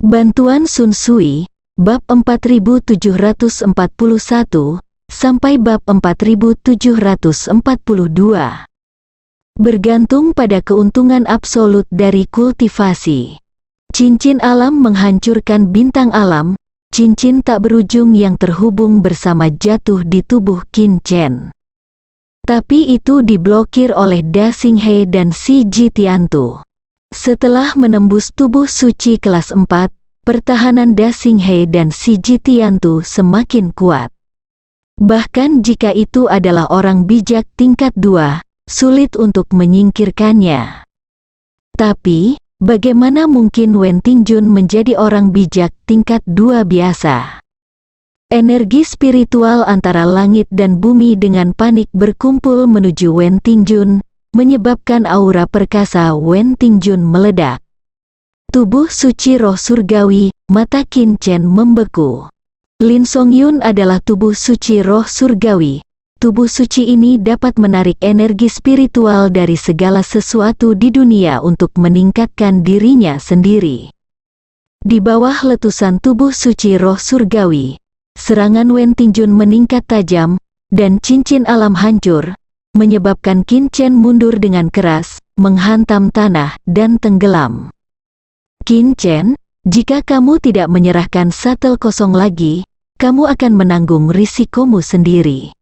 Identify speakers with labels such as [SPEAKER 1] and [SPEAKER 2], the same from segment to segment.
[SPEAKER 1] Bantuan Sun Sui, bab 4741 sampai bab 4742. Bergantung pada keuntungan absolut dari kultivasi. Cincin alam menghancurkan bintang alam, cincin tak berujung yang terhubung bersama jatuh di tubuh Qin Chen. Tapi itu diblokir oleh Da Xinghe dan Si Jitiantu. Setelah menembus tubuh suci kelas 4, pertahanan Da Xinghe dan Si Jitiantu semakin kuat. Bahkan jika itu adalah orang bijak tingkat 2, sulit untuk menyingkirkannya. Tapi, bagaimana mungkin Wen Tingjun menjadi orang bijak tingkat 2 biasa? Energi spiritual antara langit dan bumi dengan panik berkumpul menuju Wen Tingjun, menyebabkan aura perkasa Wen Tingjun meledak. Tubuh suci roh surgawi, mata Qin Chen membeku. Lin Songyun adalah tubuh suci roh surgawi. Tubuh suci ini dapat menarik energi spiritual dari segala sesuatu di dunia untuk meningkatkan dirinya sendiri. Di bawah letusan tubuh suci roh surgawi, serangan Wen Tingjun meningkat tajam, dan cincin alam hancur, menyebabkan Qin Chen mundur dengan keras, menghantam tanah, dan tenggelam. Qin Chen, jika kamu tidak menyerahkan shuttle kosong lagi, kamu akan menanggung risikomu sendiri.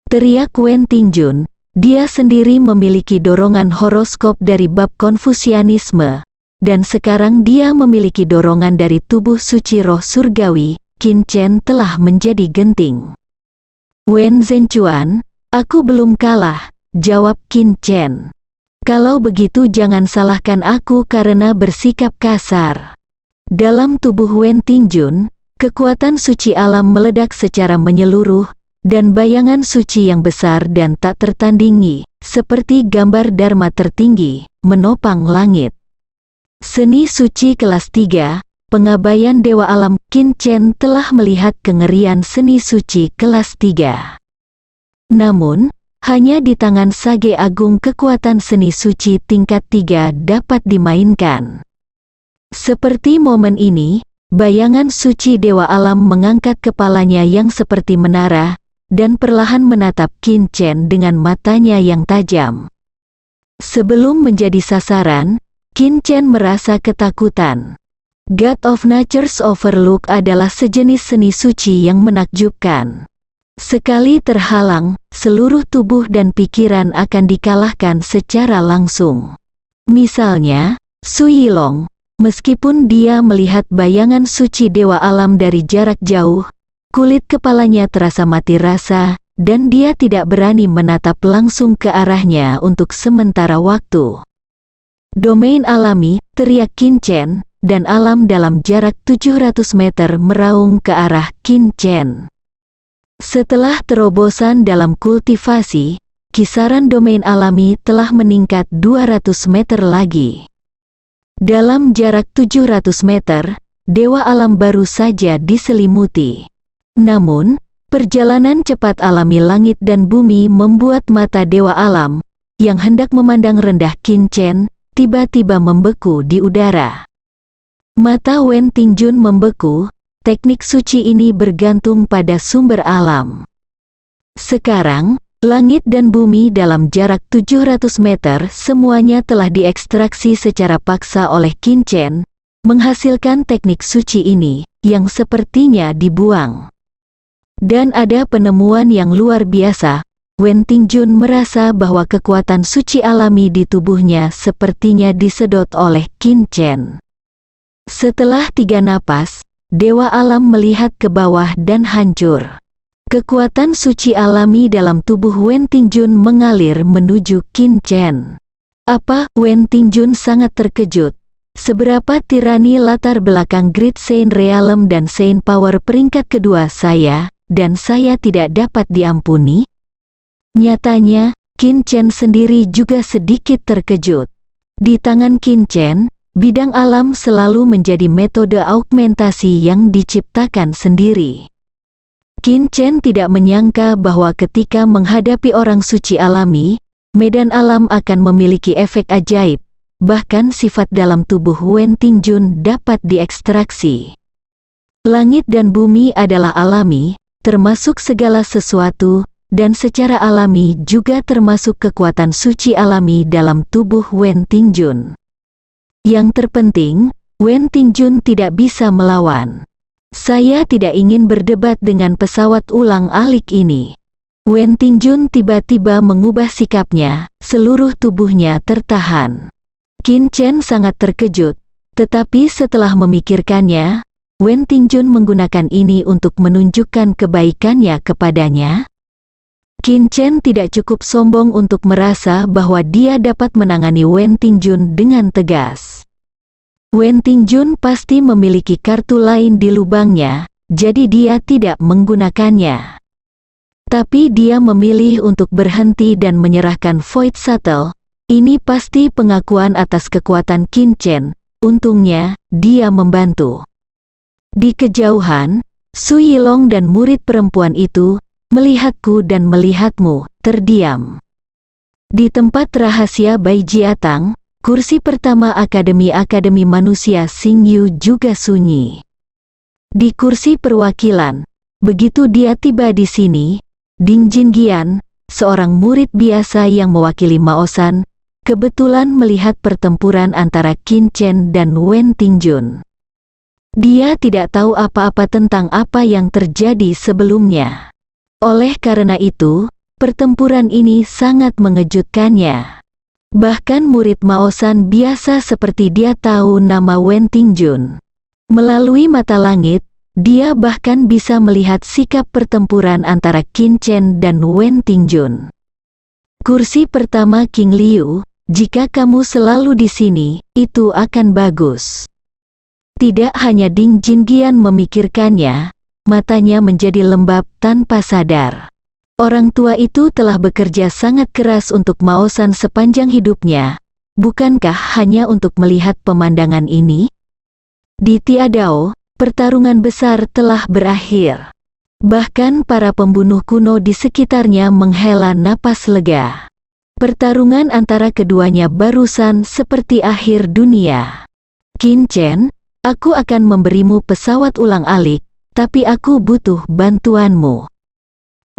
[SPEAKER 1] Teriak Wen Tingjun, dia sendiri memiliki dorongan horoskop dari bab Konfusianisme, dan sekarang dia memiliki dorongan dari tubuh suci roh surgawi. Qin Chen telah menjadi genting. Wen Zhenchuan, aku belum kalah, jawab Qin Chen. Kalau begitu jangan salahkan aku karena bersikap kasar. Dalam tubuh Wen Tingjun, kekuatan suci alam meledak secara menyeluruh, dan bayangan suci yang besar dan tak tertandingi, seperti gambar Dharma tertinggi, menopang langit. Seni suci kelas 3, pengabaian Dewa Alam. Qin Chen telah melihat kengerian seni suci kelas 3. Namun, hanya di tangan Sage Agung kekuatan seni suci tingkat 3 dapat dimainkan. Seperti momen ini, bayangan suci Dewa Alam mengangkat kepalanya yang seperti menara, dan perlahan menatap Qin Chen dengan matanya yang tajam. Sebelum menjadi sasaran, Qin Chen merasa ketakutan. God of Nature's Overlook adalah sejenis seni suci yang menakjubkan. Sekali terhalang, seluruh tubuh dan pikiran akan dikalahkan secara langsung. Misalnya, Su Yilong, meskipun dia melihat bayangan suci Dewa Alam dari jarak jauh, kulit kepalanya terasa mati rasa, dan dia tidak berani menatap langsung ke arahnya untuk sementara waktu. Domain alami, teriak Qin Chen, dan alam dalam jarak 700 meter meraung ke arah Qin Chen. Setelah terobosan dalam kultivasi, kisaran domain alami telah meningkat 200 meter lagi. Dalam jarak 700 meter, Dewa Alam baru saja diselimuti. Namun, perjalanan cepat alami langit dan bumi membuat mata Dewa Alam, yang hendak memandang rendah Qin Chen, tiba-tiba membeku di udara. Mata Wen Tingjun membeku, teknik suci ini bergantung pada sumber alam. Sekarang, langit dan bumi dalam jarak 700 meter semuanya telah diekstraksi secara paksa oleh Qin Chen, menghasilkan teknik suci ini, yang sepertinya dibuang. Dan ada penemuan yang luar biasa, Wen Tingjun merasa bahwa kekuatan suci alami di tubuhnya sepertinya disedot oleh Qin Chen. Setelah 3 napas, Dewa Alam melihat ke bawah dan hancur. Kekuatan suci alami dalam tubuh Wen Tingjun mengalir menuju Qin Chen. Apa? Wen Tingjun sangat terkejut. Seberapa tirani latar belakang Great Saint Realm dan Saint Power peringkat kedua saya, dan saya tidak dapat diampuni? Nyatanya, Qin Chen sendiri juga sedikit terkejut. Di tangan Qin Chen, bidang alam selalu menjadi metode augmentasi yang diciptakan sendiri. Qin Chen tidak menyangka bahwa ketika menghadapi orang suci alami, medan alam akan memiliki efek ajaib, bahkan sifat dalam tubuh Wen Tingjun dapat diekstraksi. Langit dan bumi adalah alami, termasuk segala sesuatu, dan secara alami juga termasuk kekuatan suci alami dalam tubuh Wen Tingjun. Yang terpenting, Wen Tingjun tidak bisa melawan. Saya tidak ingin berdebat dengan pesawat ulang-alik ini. Wen Tingjun tiba-tiba mengubah sikapnya, seluruh tubuhnya tertahan. Qin Chen sangat terkejut, tetapi setelah memikirkannya, Wen Tingjun menggunakan ini untuk menunjukkan kebaikannya kepadanya. Qin Chen tidak cukup sombong untuk merasa bahwa dia dapat menangani Wen Tingjun dengan tegas. Wen Tingjun pasti memiliki kartu lain di lubangnya, jadi dia tidak menggunakannya. Tapi dia memilih untuk berhenti dan menyerahkan Void Shuttle. Ini pasti pengakuan atas kekuatan Qin Chen. Untungnya, dia membantu. Di kejauhan, Su Yilong dan murid perempuan itu melihatku dan melihatmu, terdiam. Di tempat rahasia Bai Jiatang, kursi pertama Akademi Manusia Xingyu juga sunyi. Di kursi perwakilan, begitu dia tiba di sini, Ding Jingian, seorang murid biasa yang mewakili Maosan, kebetulan melihat pertempuran antara Qin Chen dan Wen Tingjun. Dia tidak tahu apa-apa tentang apa yang terjadi sebelumnya. Oleh karena itu, pertempuran ini sangat mengejutkannya. Bahkan murid Maosan biasa seperti dia tahu nama Wen Tingjun. Melalui mata langit, dia bahkan bisa melihat sikap pertempuran antara Qin Chen dan Wen Tingjun. Kursi pertama King Liu, jika kamu selalu di sini, itu akan bagus. Tidak hanya Ding Jingian memikirkannya, matanya menjadi lembab tanpa sadar. Orang tua itu telah bekerja sangat keras untuk Maosan sepanjang hidupnya, bukankah hanya untuk melihat pemandangan ini? Di Tiadao, pertarungan besar telah berakhir. Bahkan para pembunuh kuno di sekitarnya menghela napas lega. Pertarungan antara keduanya barusan seperti akhir dunia. Qin Chen, aku akan memberimu pesawat ulang-alik, tapi aku butuh bantuanmu.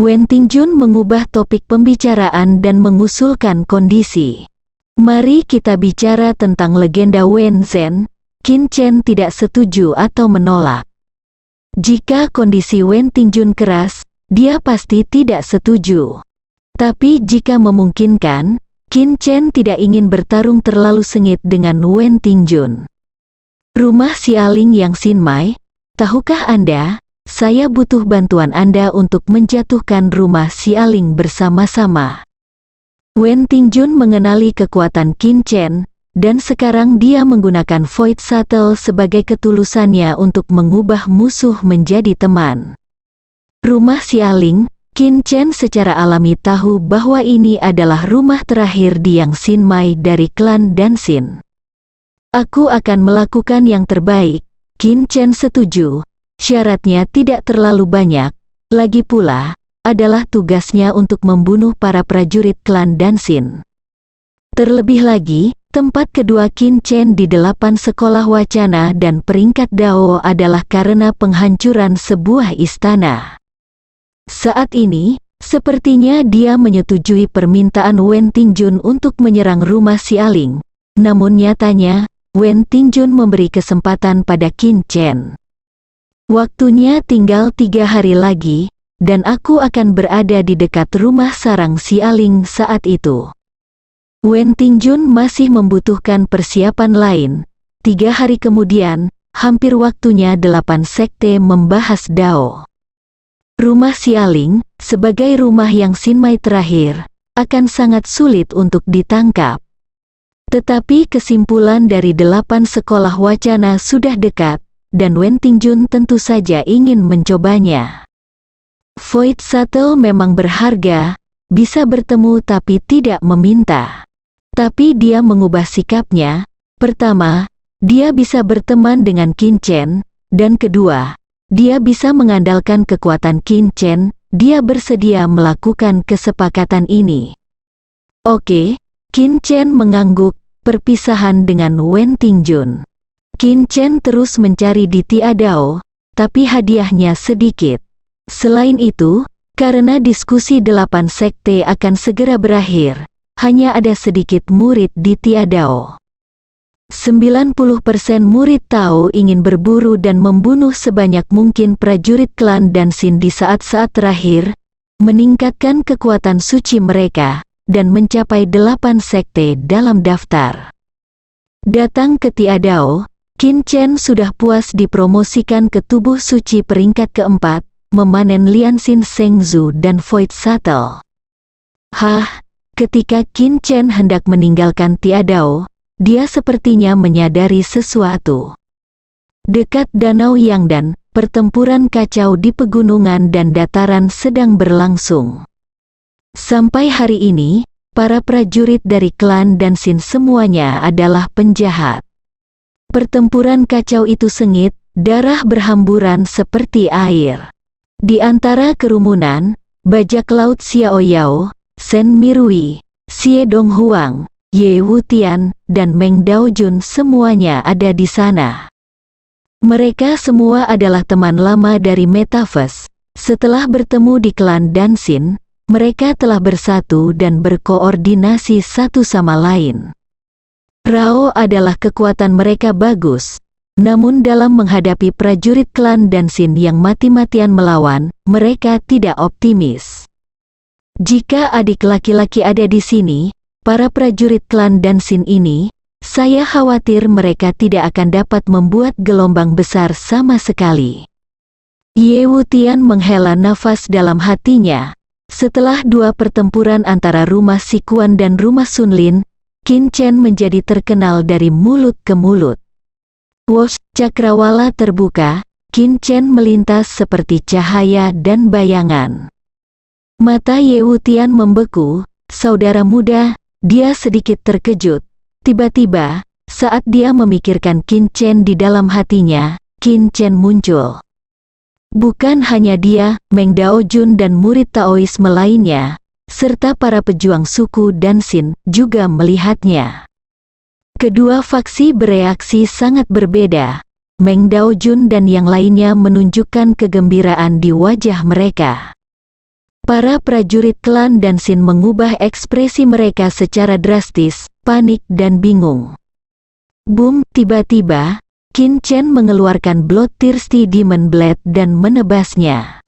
[SPEAKER 1] Wen Tingjun mengubah topik pembicaraan dan mengusulkan kondisi. Mari kita bicara tentang legenda Wen Zhen. Qin Chen tidak setuju atau menolak. Jika kondisi Wen Tingjun keras, dia pasti tidak setuju. Tapi jika memungkinkan, Qin Chen tidak ingin bertarung terlalu sengit dengan Wen Tingjun. Rumah Xialing yang Xinmai, tahukah Anda, saya butuh bantuan Anda untuk menjatuhkan rumah Xialing bersama-sama. Wen Tingjun mengenali kekuatan Qin Chen, dan sekarang dia menggunakan Void Shuttle sebagai ketulusannya untuk mengubah musuh menjadi teman. Rumah Xialing, Qin Chen secara alami tahu bahwa ini adalah rumah terakhir di Yang Xinmai dari klan Danxin. Aku akan melakukan yang terbaik, Qin Chen setuju. Syaratnya tidak terlalu banyak, lagi pula, adalah tugasnya untuk membunuh para prajurit klan Danxin. Terlebih lagi, tempat kedua Qin Chen di 8 sekolah wacana dan peringkat Dao adalah karena penghancuran sebuah istana. Saat ini, sepertinya dia menyetujui permintaan Wen Tingjun untuk menyerang rumah Xialing. Namun nyatanya, Wen Tingjun memberi kesempatan pada Qin Chen. Waktunya tinggal 3 hari lagi, dan aku akan berada di dekat rumah sarang Xialing saat itu. Wen Tingjun masih membutuhkan persiapan lain. 3 hari kemudian, hampir waktunya 8 sekte membahas Dao. Rumah Xialing, sebagai rumah yang Xinmai terakhir, akan sangat sulit untuk ditangkap. Tetapi kesimpulan dari 8 sekolah wacana sudah dekat, dan Wen Tingjun tentu saja ingin mencobanya. Void Shuttle memang berharga, bisa bertemu tapi tidak meminta. Tapi dia mengubah sikapnya. Pertama, dia bisa berteman dengan Qin Chen, dan kedua, dia bisa mengandalkan kekuatan Qin Chen. Dia bersedia melakukan kesepakatan ini. Oke, Qin Chen mengangguk, perpisahan dengan Wen Tingjun. Qin Chen terus mencari di Tiadao, tapi hadiahnya sedikit. Selain itu, karena diskusi 8 sekte akan segera berakhir, hanya ada sedikit murid di Tiadao. 90% murid Tao ingin berburu dan membunuh sebanyak mungkin prajurit klan Dansin di saat-saat terakhir, meningkatkan kekuatan suci mereka, dan mencapai 8 sekte dalam daftar. Datang ke Tiadao, Qin Chen sudah puas dipromosikan ke tubuh suci peringkat keempat, memanen Lianxin Shengzu dan Void Shuttle. Ketika Qin Chen hendak meninggalkan Tiadao, dia sepertinya menyadari sesuatu. Dekat Danau Yangdan, pertempuran kacau di pegunungan dan dataran sedang berlangsung. Sampai hari ini, para prajurit dari klan Dansin semuanya adalah penjahat. Pertempuran kacau itu sengit, darah berhamburan seperti air. Di antara kerumunan, bajak laut Xiao Yao, Shen Mirui, Xie Donghuang, Ye Wutian, dan Meng Daojun semuanya ada di sana. Mereka semua adalah teman lama dari Metaverse. Setelah bertemu di klan Dansin, mereka telah bersatu dan berkoordinasi satu sama lain. Rao adalah kekuatan mereka bagus, namun dalam menghadapi prajurit klan Dansin yang mati-matian melawan, mereka tidak optimis. Jika adik laki-laki ada di sini, para prajurit klan Dansin ini, saya khawatir mereka tidak akan dapat membuat gelombang besar sama sekali. Ye Wutian menghela nafas dalam hatinya. Setelah 2 pertempuran antara rumah Sikuan dan rumah Sunlin, Qin Chen menjadi terkenal dari mulut ke mulut. Wosh cakrawala terbuka, Qin Chen melintas seperti cahaya dan bayangan. Mata Ye Wutian membeku, saudara muda, dia sedikit terkejut. Tiba-tiba, saat dia memikirkan Qin Chen di dalam hatinya, Qin Chen muncul. Bukan hanya dia, Meng Daojun dan murid Taoisme lainnya, serta para pejuang suku Dansin juga melihatnya. Kedua faksi bereaksi sangat berbeda. Meng Daojun dan yang lainnya menunjukkan kegembiraan di wajah mereka. Para prajurit klan Dansin mengubah ekspresi mereka secara drastis, panik dan bingung. Boom, tiba-tiba, Qin Chen mengeluarkan Bloodthirsty Demon Blade dan menebasnya.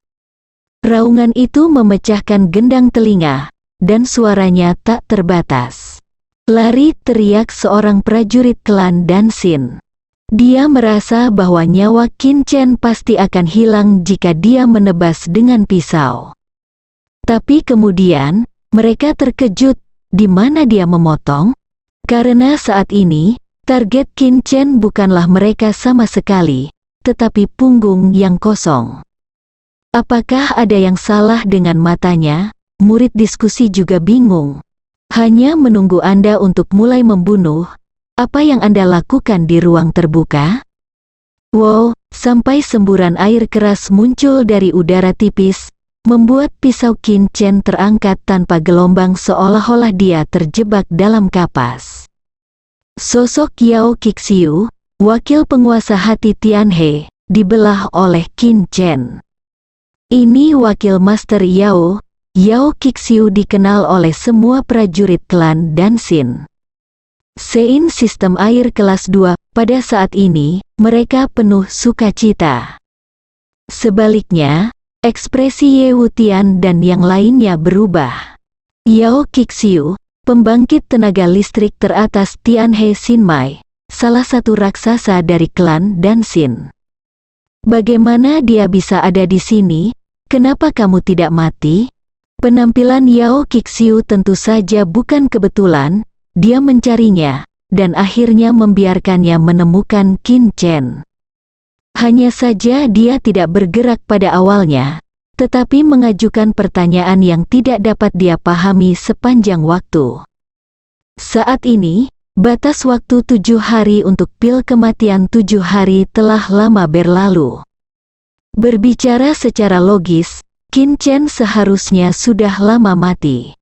[SPEAKER 1] Raungan itu memecahkan gendang telinga, dan suaranya tak terbatas. Lari, teriak seorang prajurit klan Dansin. Dia merasa bahwa nyawa Qin Chen pasti akan hilang jika dia menebas dengan pisau. Tapi kemudian, mereka terkejut, di mana dia memotong? Karena saat ini, target Qin Chen bukanlah mereka sama sekali, tetapi punggung yang kosong. Apakah ada yang salah dengan matanya? Murid diskusi juga bingung. Hanya menunggu Anda untuk mulai membunuh. Apa yang Anda lakukan di ruang terbuka? Wow, sampai semburan air keras muncul dari udara tipis, membuat pisau Qin Chen terangkat tanpa gelombang seolah-olah dia terjebak dalam kapas. Sosok Yao Qixiu, wakil penguasa hati Tianhe, dibelah oleh Qin Chen. Ini wakil Master Yao. Yao Qixiu dikenal oleh semua prajurit klan Dansin. Sein sistem air kelas 2, pada saat ini, mereka penuh sukacita. Sebaliknya, ekspresi Ye Wutian dan yang lainnya berubah. Yao Qixiu, pembangkit tenaga listrik teratas Tianhe Xinmai, salah satu raksasa dari klan Dansin. Bagaimana dia bisa ada di sini? Kenapa kamu tidak mati? Penampilan Yao Qixiu tentu saja bukan kebetulan, dia mencarinya, dan akhirnya membiarkannya menemukan Qin Chen. Hanya saja dia tidak bergerak pada awalnya, tetapi mengajukan pertanyaan yang tidak dapat dia pahami sepanjang waktu. Saat ini, batas waktu 7 hari untuk pil kematian 7 hari telah lama berlalu. Berbicara secara logis, Qin Chen seharusnya sudah lama mati.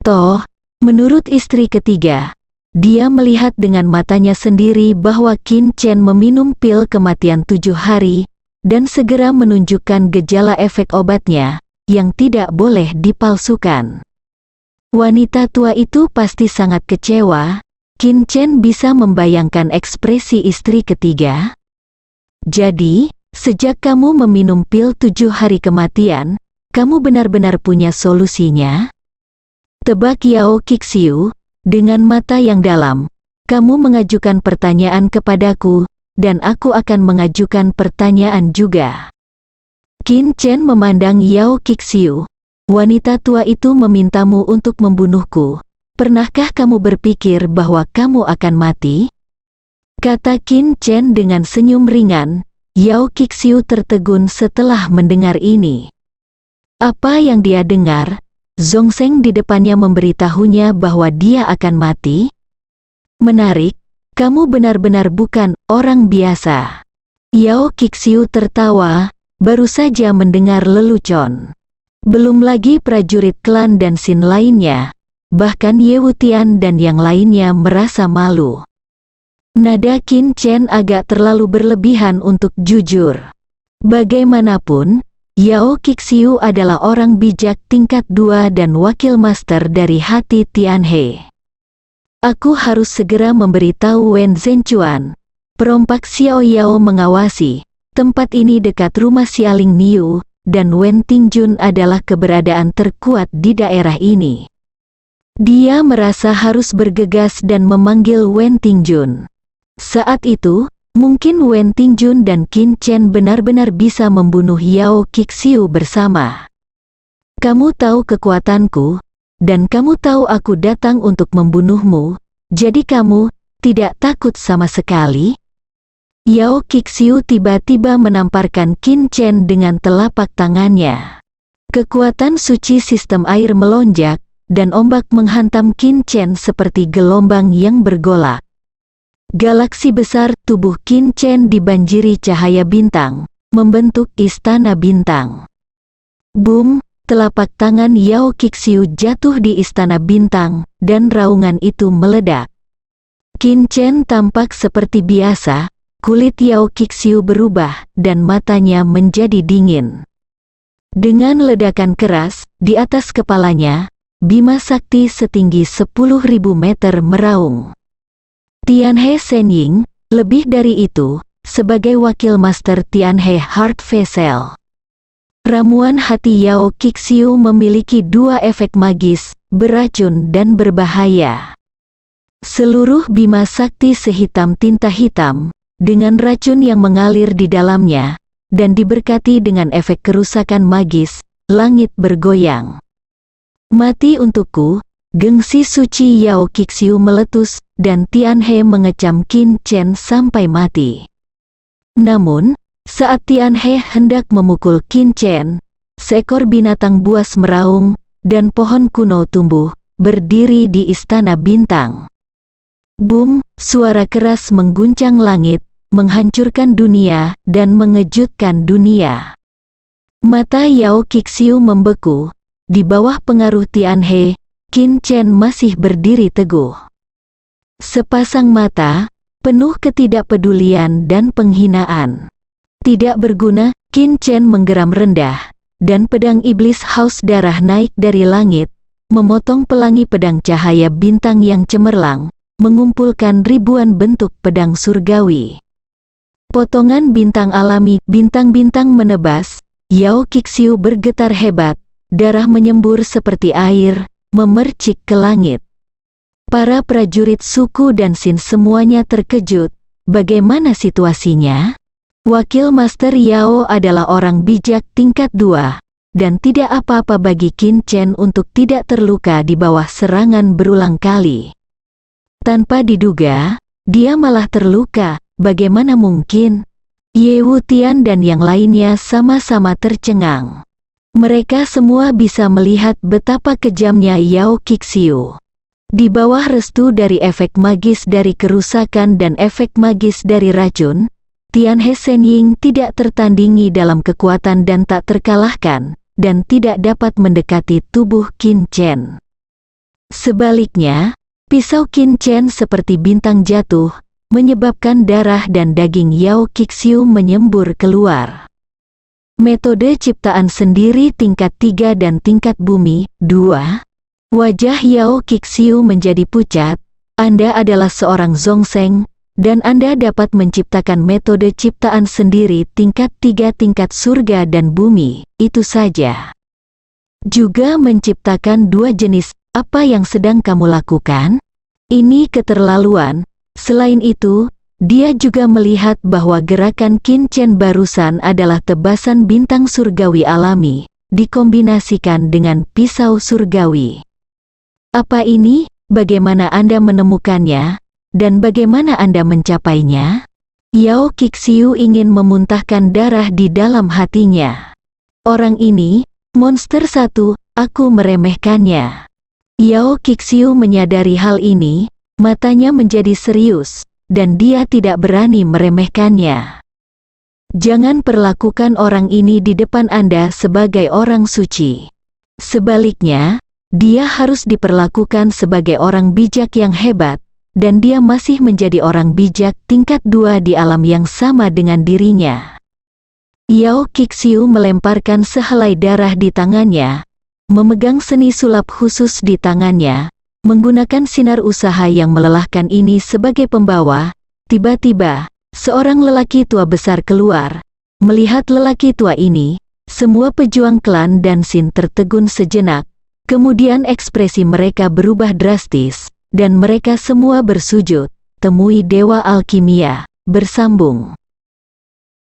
[SPEAKER 1] Toh, menurut istri ketiga, dia melihat dengan matanya sendiri bahwa Qin Chen meminum pil kematian 7 hari, dan segera menunjukkan gejala efek obatnya, yang tidak boleh dipalsukan. Wanita tua itu pasti sangat kecewa. Qin Chen bisa membayangkan ekspresi istri ketiga. Jadi, sejak kamu meminum pil 7 hari kematian, kamu benar-benar punya solusinya? Tebak Yao Qixiu, dengan mata yang dalam, kamu mengajukan pertanyaan kepadaku, dan aku akan mengajukan pertanyaan juga. Qin Chen memandang Yao Qixiu. Wanita tua itu memintamu untuk membunuhku. Pernahkah kamu berpikir bahwa kamu akan mati? Kata Qin Chen dengan senyum ringan. Yao Qixiu tertegun setelah mendengar ini. Apa yang dia dengar? Zhongzheng di depannya memberitahunya bahwa dia akan mati? Menarik, kamu benar-benar bukan orang biasa. Yao Qixiu tertawa, baru saja mendengar lelucon. Belum lagi prajurit klan dan Xin lainnya, bahkan Ye Wutian dan yang lainnya merasa malu. Nada Qin Chen agak terlalu berlebihan untuk jujur. Bagaimanapun, Yao Qixiu adalah orang bijak tingkat 2 dan wakil master dari hati Tianhe. Aku harus segera memberitahu Wen Zhenchuan. Perompak Xiao Yao mengawasi. Tempat ini dekat rumah Xialing Niu, dan Wen Tingjun adalah keberadaan terkuat di daerah ini. Dia merasa harus bergegas dan memanggil Wen Tingjun. Saat itu, mungkin Wen Tingjun dan Qin Chen benar-benar bisa membunuh Yao Qixiu bersama. Kamu tahu kekuatanku, dan kamu tahu aku datang untuk membunuhmu, jadi kamu tidak takut sama sekali? Yao Qixiu tiba-tiba menamparkan Qin Chen dengan telapak tangannya. Kekuatan suci sistem air melonjak, dan ombak menghantam Qin Chen seperti gelombang yang bergolak. Galaksi besar tubuh Qin Chen dibanjiri cahaya bintang, membentuk istana bintang. Boom, telapak tangan Yao Qixiu jatuh di istana bintang, dan raungan itu meledak. Qin Chen tampak seperti biasa, kulit Yao Qixiu berubah, dan matanya menjadi dingin. Dengan ledakan keras, di atas kepalanya, Bima Sakti setinggi 10.000 meter meraung. Tianhe Shenying, lebih dari itu, sebagai wakil master Tianhe Heart Vessel. Ramuan hati Yao Qixiu memiliki 2 efek magis, beracun dan berbahaya. Seluruh Bima Sakti sehitam tinta hitam, dengan racun yang mengalir di dalamnya, dan diberkati dengan efek kerusakan magis, langit bergoyang. Mati untukku, gengsi suci Yao Qixiu meletus, dan Tianhe mengecam Qin Chen sampai mati. Namun, saat Tianhe hendak memukul Qin Chen, seekor binatang buas meraung, dan pohon kuno tumbuh, berdiri di istana bintang. Boom, suara keras mengguncang langit, menghancurkan dunia, dan mengejutkan dunia. Mata Yao Qixiu membeku. Di bawah pengaruh Tianhe, Qin Chen masih berdiri teguh. Sepasang mata, penuh ketidakpedulian dan penghinaan. Tidak berguna, Qin Chen menggeram rendah, dan pedang iblis haus darah naik dari langit, memotong pelangi pedang cahaya bintang yang cemerlang, mengumpulkan ribuan bentuk pedang surgawi. Potongan bintang alami, bintang-bintang menebas, Yao Qixiu bergetar hebat, darah menyembur seperti air, memercik ke langit. Para prajurit suku dan Xin semuanya terkejut. Bagaimana situasinya? Wakil Master Yao adalah orang bijak tingkat 2, dan tidak apa-apa bagi Qin Chen untuk tidak terluka di bawah serangan berulang kali. Tanpa diduga, dia malah terluka. Bagaimana mungkin? Ye Wutian dan yang lainnya sama-sama tercengang. Mereka semua bisa melihat betapa kejamnya Yao Qixiu. Di bawah restu dari efek magis dari kerusakan dan efek magis dari racun, Tianhe Shenying tidak tertandingi dalam kekuatan dan tak terkalahkan, dan tidak dapat mendekati tubuh Qin Chen. Sebaliknya, Pisau Qinchen seperti bintang jatuh, menyebabkan darah dan daging Yao Qixiu menyembur keluar. Metode ciptaan sendiri tingkat 3 dan tingkat bumi, 2. Wajah Yao Qixiu menjadi pucat. Anda adalah seorang Zhongsheng, dan Anda dapat menciptakan metode ciptaan sendiri tingkat 3 tingkat surga dan bumi, itu saja. Juga menciptakan 2 jenis, apa yang sedang kamu lakukan? Ini keterlaluan. Selain itu, dia juga melihat bahwa gerakan Qinchen barusan adalah tebasan bintang surgawi alami, dikombinasikan dengan pisau surgawi. Apa ini? Bagaimana Anda menemukannya? Dan bagaimana Anda mencapainya? Yao Qixiu ingin memuntahkan darah di dalam hatinya. Orang ini, monster satu, aku meremehkannya. Yao Qixiu menyadari hal ini, matanya menjadi serius, dan dia tidak berani meremehkannya. Jangan perlakukan orang ini di depan Anda sebagai orang suci. Sebaliknya, dia harus diperlakukan sebagai orang bijak yang hebat, dan dia masih menjadi orang bijak tingkat 2 di alam yang sama dengan dirinya. Yao Qixiu melemparkan sehelai darah di tangannya, memegang seni sulap khusus di tangannya, menggunakan sinar usaha yang melelahkan ini sebagai pembawa. Tiba-tiba, seorang lelaki tua besar keluar. Melihat lelaki tua ini, semua pejuang klan dan Sin tertegun sejenak. Kemudian ekspresi mereka berubah drastis, dan mereka semua bersujud, temui Dewa Alkimia, bersambung.